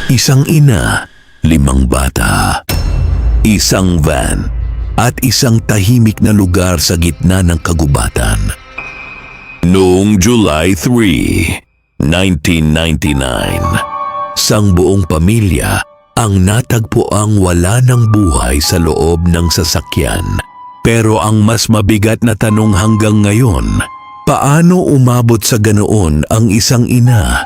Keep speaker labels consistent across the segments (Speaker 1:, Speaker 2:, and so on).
Speaker 1: Isang ina, 5 bata, isang van, at isang tahimik na lugar sa gitna ng kagubatan. Noong July 3, 1999, sang buong pamilya ang natagpuang wala ng buhay sa loob ng sasakyan. Pero ang mas mabigat na tanong hanggang ngayon, paano umabot sa ganoon ang isang ina?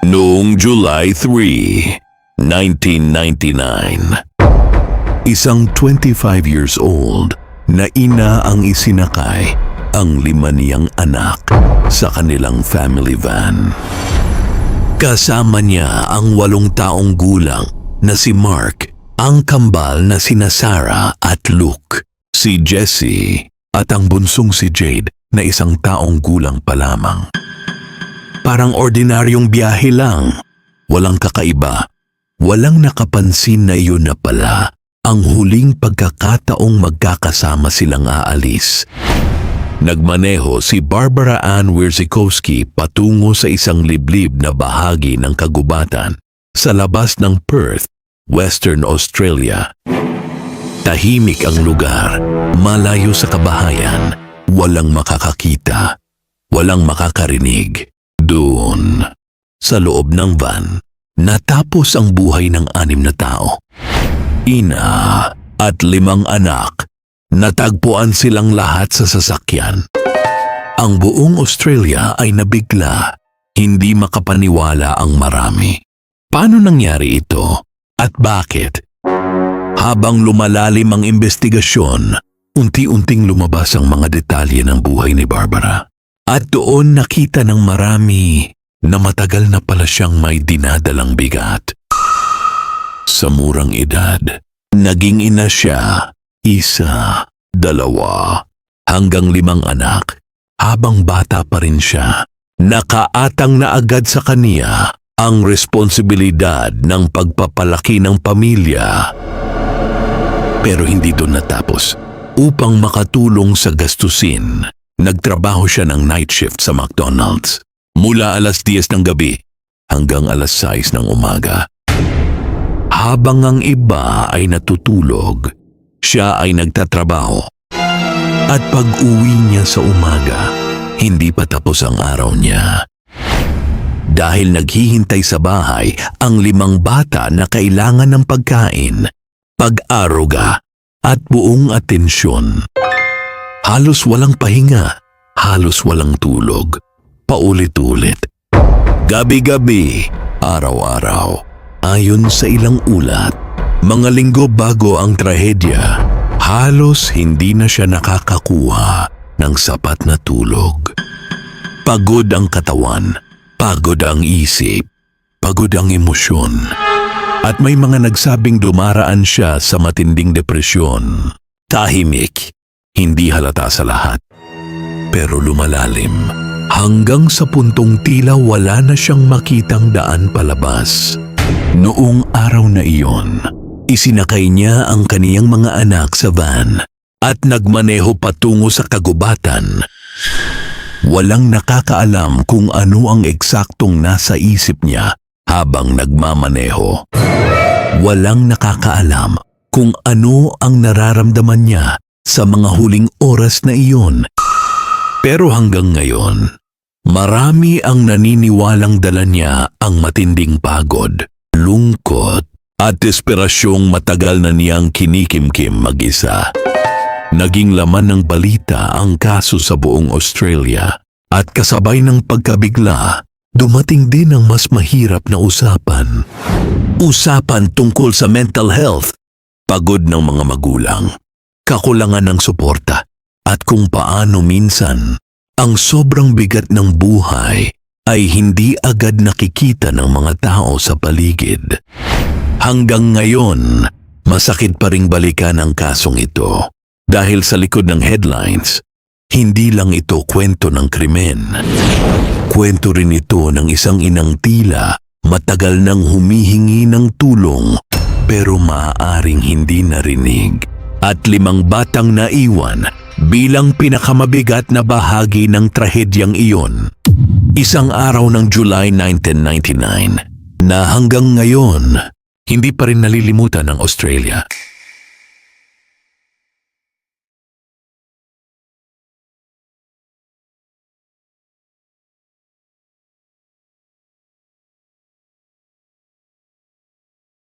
Speaker 1: Noong July 3, 1999, isang 25 years old na ina ang isinakay ang 5 niyang anak sa kanilang family van. Kasama niya ang 8 taong gulang na si Mark, ang kambal na sina Sarah at Luke, si Jessie at ang bunsong si Jade na 1 taong gulang pa lamang. Parang ordinaryong biyahe lang, walang kakaiba, walang nakapansin na iyon na pala ang huling pagkakataong magkakasama silang aalis. Nagmaneho si Barbara Ann Wierzykowski patungo sa isang liblib na bahagi ng kagubatan sa labas ng Perth, Western Australia. Tahimik ang lugar, malayo sa kabahayan, walang makakakita, walang makakarinig. Doon, sa loob ng van, natapos ang buhay ng 6 na tao. Ina at 5 anak, natagpuan silang lahat sa sasakyan. Ang buong Australia ay nabigla, hindi makapaniwala ang marami. Paano nangyari ito at bakit? Habang lumalalim ang investigasyon, unti-unting lumabas ang mga detalye ng buhay ni Barbara. At doon nakita ng marami na matagal na pala siyang may dinadalang bigat. Sa murang edad, naging ina siya, 1, 2, hanggang 5 anak. Habang bata pa rin siya, nakaatang na agad sa kaniya ang responsibilidad ng pagpapalaki ng pamilya. Pero hindi doon natapos. Upang makatulong sa gastusin, nagtrabaho siya ng night shift sa McDonald's mula alas 10 ng gabi hanggang alas 6 ng umaga. Habang ang iba ay natutulog, siya ay nagtatrabaho. At pag-uwi niya sa umaga, hindi pa tapos ang araw niya. Dahil naghihintay sa bahay ang 5 bata na kailangan ng pagkain, pag-aruga at buong atensyon. Halos walang pahinga, halos walang tulog, paulit-ulit. Gabi-gabi, araw-araw. Ayon sa ilang ulat, mga linggo bago ang trahedya, halos hindi na siya nakakakuha ng sapat na tulog. Pagod ang katawan, pagod ang isip, pagod ang emosyon. At may mga nagsabing dumaraan siya sa matinding depresyon. Tahimik, hindi halata sa lahat. Pero lumalalim, hanggang sa puntong tila wala na siyang makitang daan palabas. Noong araw na iyon, isinakay niya ang kaniyang mga anak sa van at nagmaneho patungo sa kagubatan. Walang nakakaalam kung ano ang eksaktong nasa isip niya habang nagmamaneho. Walang nakakaalam kung ano ang nararamdaman niya sa mga huling oras na iyon. Pero hanggang ngayon, marami ang naniniwalang dala niya ang matinding pagod, lungkot at desperasyong matagal na niyang kinikimkim mag-isa. Naging laman ng balita ang kaso sa buong Australia at kasabay ng pagkabigla, dumating din ang mas mahirap na usapan. Usapan tungkol sa mental health, pagod ng mga magulang, kakulangan ng suporta, at kung paano minsan ang sobrang bigat ng buhay ay hindi agad nakikita ng mga tao sa paligid. Hanggang ngayon, masakit pa ring balikan ang kasong ito dahil sa likod ng headlines, hindi lang ito kwento ng krimen. Kwento rin ito ng isang inang tila matagal nang humihingi ng tulong pero maaaring hindi narinig. At 5 batang naiwan bilang pinakamabigat na bahagi ng trahedyang iyon. Isang araw ng July 1999, na hanggang ngayon, hindi pa rin nalilimutan ng Australia.